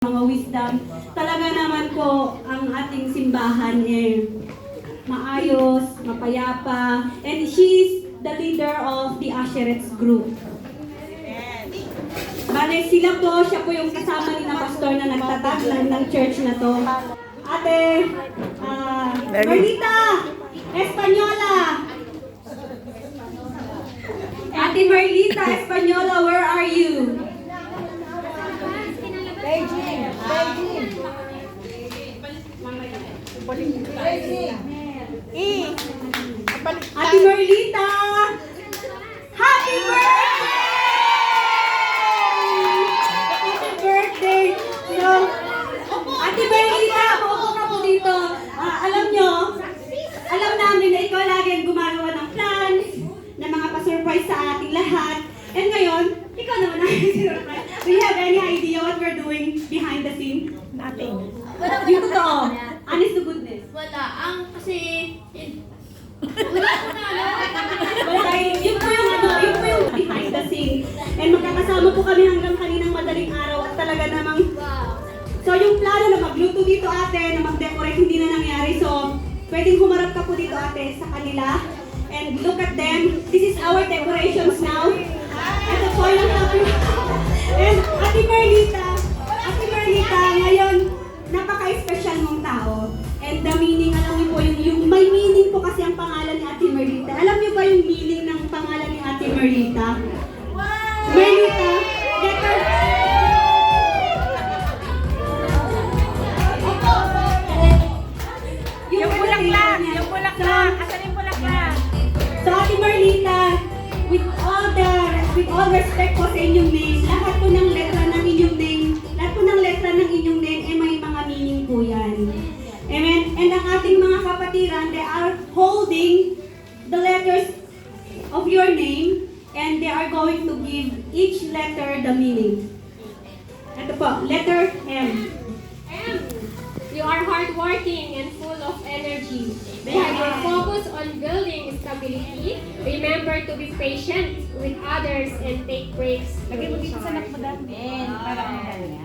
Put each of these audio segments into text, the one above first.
mga wisdom. Talaga naman po ang ating simbahan maayos, mapayapa, and she's the leader of the Asherets group. Bale, siya po yung kasama ni na pastor na nagtatag ng church na to. Ate, Marlita Española. Ate Marlita Española, where are you? Beijing. Ate Marlita! Happy birthday! Happy birthday! So, Ate Marlita, maupo ka po dito. Alam namin na ikaw lagi ang gumagawa ng plans, na mga pa-surprise sa ating lahat. And ngayon, ikaw naman ang surprise. Do you have any idea what we're doing behind the scene? Nothing. Yung totoo. Honest to goodness. Wala. Kasi... Yun po yung behind the scene. And magkakasama po kami hanggang kaninang madaling araw at talaga namang... So yung plano na magluto dito ate, na mag-decorate hindi na nangyari. So pwedeng humarap ka po dito ate sa kanila. And look at them. This is our decorations now. Ito po yung happy. And Ate Marlita, ngayon, napaka-special mong tao. And the meaning, alam niyo po, yung may meaning po kasi ang pangalan ni Ate Marlita. Alam niyo ba yung meaning ng pangalan ni Ate Marlita? Marlita, letter... Yung bulaklak. Asan yung bulaklak? So Ate Marlita, with all respect po sa inyong name, lahat po ng letra ng inyong name, may mga meaning po yan. Amen? And ang ating mga kapatiran, they are holding the letters of your name and they are going to give each letter the meaning. Ito po, letter M. M. You are hardworking and full of energy. Have your focus on building stability. Remember to be patient with others and take breaks. Lagay mo dito sa nakmadan. Para yan.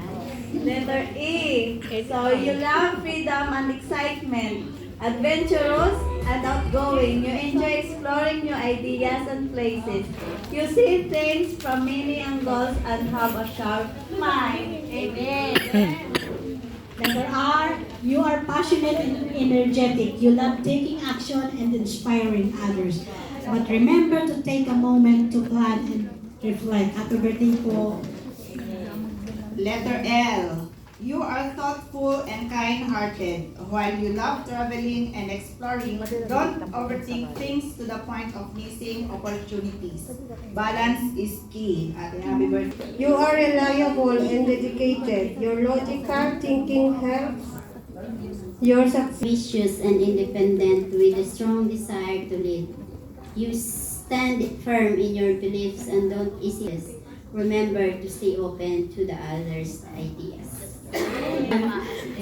Letter E. So you love freedom and excitement, adventurous and outgoing. You enjoy exploring new ideas and places. You see things from many angles and have a sharp mind. Amen. Letter R, you are passionate and energetic. You love taking action and inspiring others. But remember to take a moment to plan and reflect. Happy birthday po. Letter L. You are thoughtful and kind-hearted. While you love traveling and exploring, don't overthink things to the point of missing opportunities. Balance is key. Ate, happy birthday. You are reliable and dedicated. Your logical thinking helps your success. Ambitious and independent with a strong desire to lead. You stand firm in your beliefs and don't easily. Remember to stay open to the others' ideas.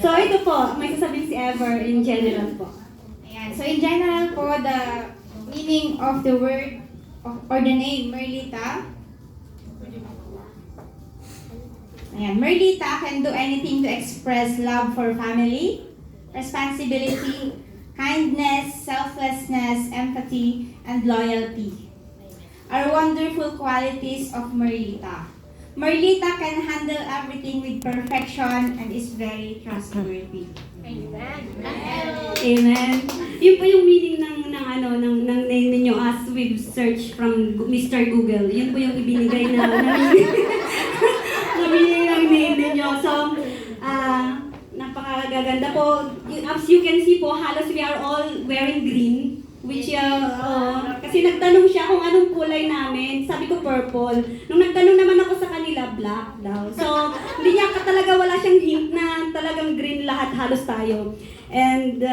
So ito po, may sasabihin si Ever in general po. Ayan. So in general po, the meaning of the word or the name Marlita. Ayan. Marlita can do anything to express love for family, responsibility, kindness, selflessness, empathy, and loyalty are wonderful qualities of Marlita. Marlita can handle everything with perfection and is very trustworthy. Amen. Yun po yung meaning ng name ninyo as we've searched from Mr. Google. Yun po yung ibinigay na meaning ng name ninyo. So, napakagaganda po. As you can see po, halos we are all wearing green. Which, kasi nagtanong siya kung anong kulay namin. Sabi ko purple. Nung nagtanong naman ako sa kanila, black daw. So, hindi niya talaga wala siyang hint na talagang green lahat, halos tayo. And,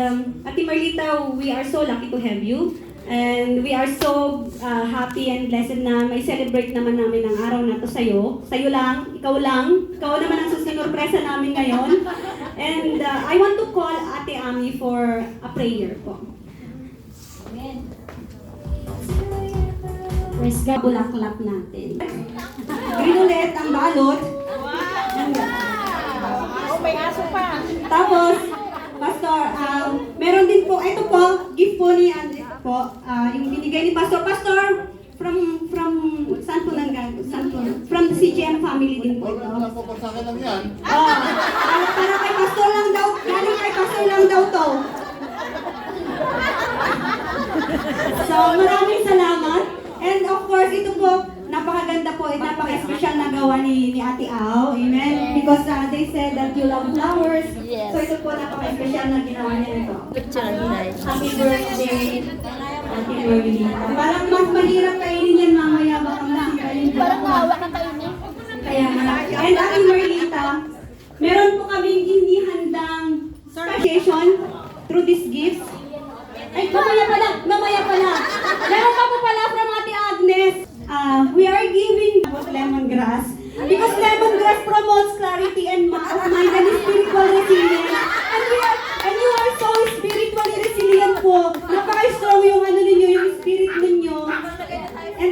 Ate Marlita, we are so lucky to have you. And we are so happy and blessed na may celebrate naman namin ang araw na to sa'yo. Sa'yo lang, ikaw lang. Ikaw naman ang susinurpresa namin ngayon. And I want to call Ate Ami for a prayer po. Praise God, bulaklak natin. Green ulit ang balot. Wow! may aso pa. Tapos, Pastor, meron din po, ito po, gift po ni Andre po, yung binigay ni Pastor. Pastor, from saan po nanggaling? Saan po? From the CGM family din po ito. Sa akin lang yan. Para kay Pastor lang daw, galing kay Pastor lang daw to. So, maraming salamat. And of course, ito po, napakaganda po, napaka-special na gawa ni Ate Au. Amen? Because they said that you love flowers. So, ito po, napaka-special na ginawa niya ito. Happy birthday, Ate Merlita. Parang mas mahirap kainin yan mamaya, baka masira yung parang nahawa ka kainin. Kaya nga. And Ate Merlita, meron po kaming hindi handang appreciation through these gifts. Ay, mamaya pala. Meron pa po pala from Ate Agnes. We are giving lemongrass because lemongrass promotes clarity and of mind and spiritual resilience. And you are so spiritually resilient po. Napaka-strong yung ano ninyo, yung spirit ninyo. And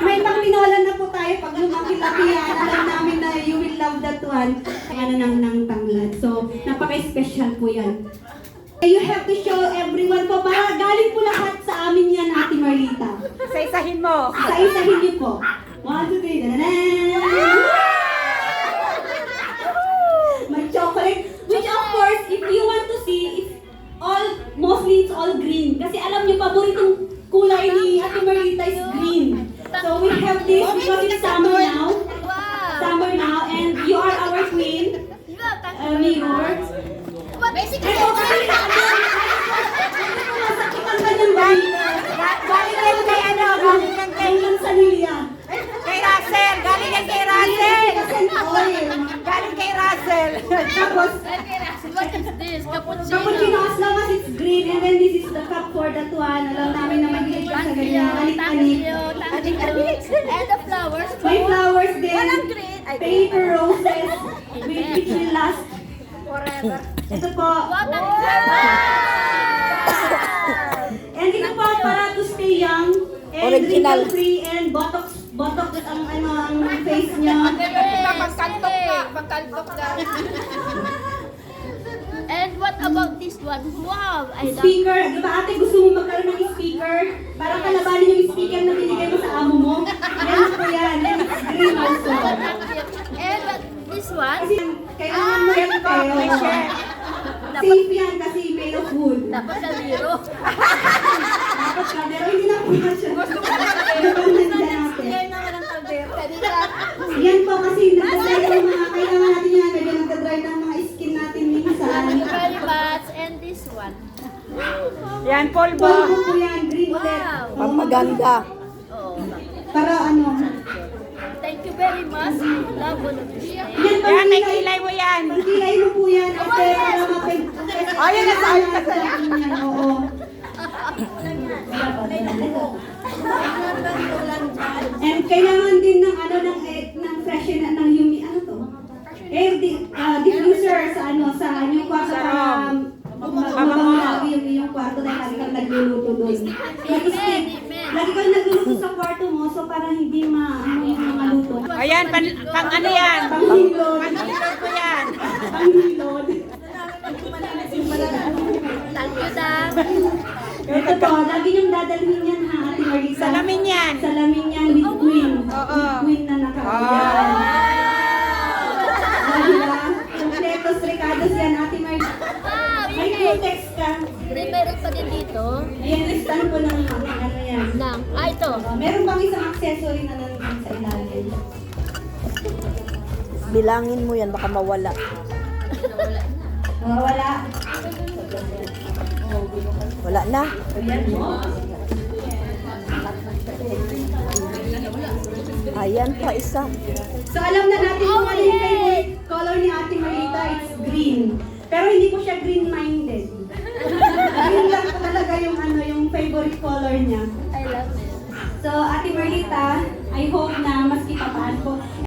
may pangtinolan na po tayo pag lumaki-laki yan. Alam namin na you will love that one. Ano nang tanglad. So, napaka-special po yan. You have to show everyone po, para galing po lahat sa amin yan, Ate Merlita. Isa-isahin mo. Isa-isahin niyo po. 1, 2, 3, may chocolate, which of course, if you want to see, mostly it's all green. Kasi alam niyo, paboritong kulay ni Ate Merlita is green. So we have this because it's summer now. Summer now, and you are our queen. Mirror. Ito kasi, nasakitan ka niyang galing kayo kay ano, galing ng Sanilla. Kay Russell. Galing yan kay Russell. Galing kay Russell. Tapos, What is this? cappuccino, as long as it's green, and then this is the cup for that one. Alam namin na mahilig ka sa ganyan. Anik-anik. And the flowers. May flowers din. Paper roses, which will last Forever. ito po. What a And ito po para to stay young and wrinkle free and botox ang face niya. Pagkaltok ka. And what about this one? Wow! I love Speaker, di ba ate gusto mo magkaroon ng speaker? Parang kalabanin yung speaker na binigay mo sa amo mo. Yan po yan. Yan is green also. And what this one? Kasi kailangan mo yan kayo. Safe yan kasi made of wood. Dapat sa zero. Dapat ka, pero hindi na po na siya. Gusto ko na yan po kasi nagdadry ng mga kailangan natin yan. Medyo nagdadry ng mga skin natin minsan. Thank you very much. And this one. Yan, polvo. Polvo po yan, green ulit. Wow. Pampaganda. Oh. Para ano. Thank you very much. I love all of this. Yan, Yan, may kilay mo yan. pagkilay mo po yan. Ate, para mapag... Ayun na sa akin kasi. Oo. And kailangan din ng ng freshen ng humi, ano to? Diffuser sa yung kwarto para mabango yung iyong kwarto dahil lagi kang nagluluto doon. Lagi kang nagluluto sa kwarto mo so para hindi yung mga luto. Ayan, pang ano yan? Panghilod. Panghilod ko yan. Panghilod. Thank you, Dan. Ito po, lagi niyong dadalhin yan ha, Ate Marisa. Salamin yan. Salamin yan with queen. Oo. With queen na nakakuyan. Diba? Completos recados yan, Ate Marisa. May context ka. Meron pa din dito. Ayan, stand po ng ano yan. Ito. Meron pang isang accessory na nandun sa ilalim. Bilangin mo yan, baka mawala. Wala. Wala na. Ayan mo. Ayan pa isa. So alam na natin kung ano yung favorite color ni Ate Marita, it's green. Pero hindi po siya green-minded. Green lang po talaga yung favorite color niya. I love it. So Ate Marita, I hope na maski papaan po.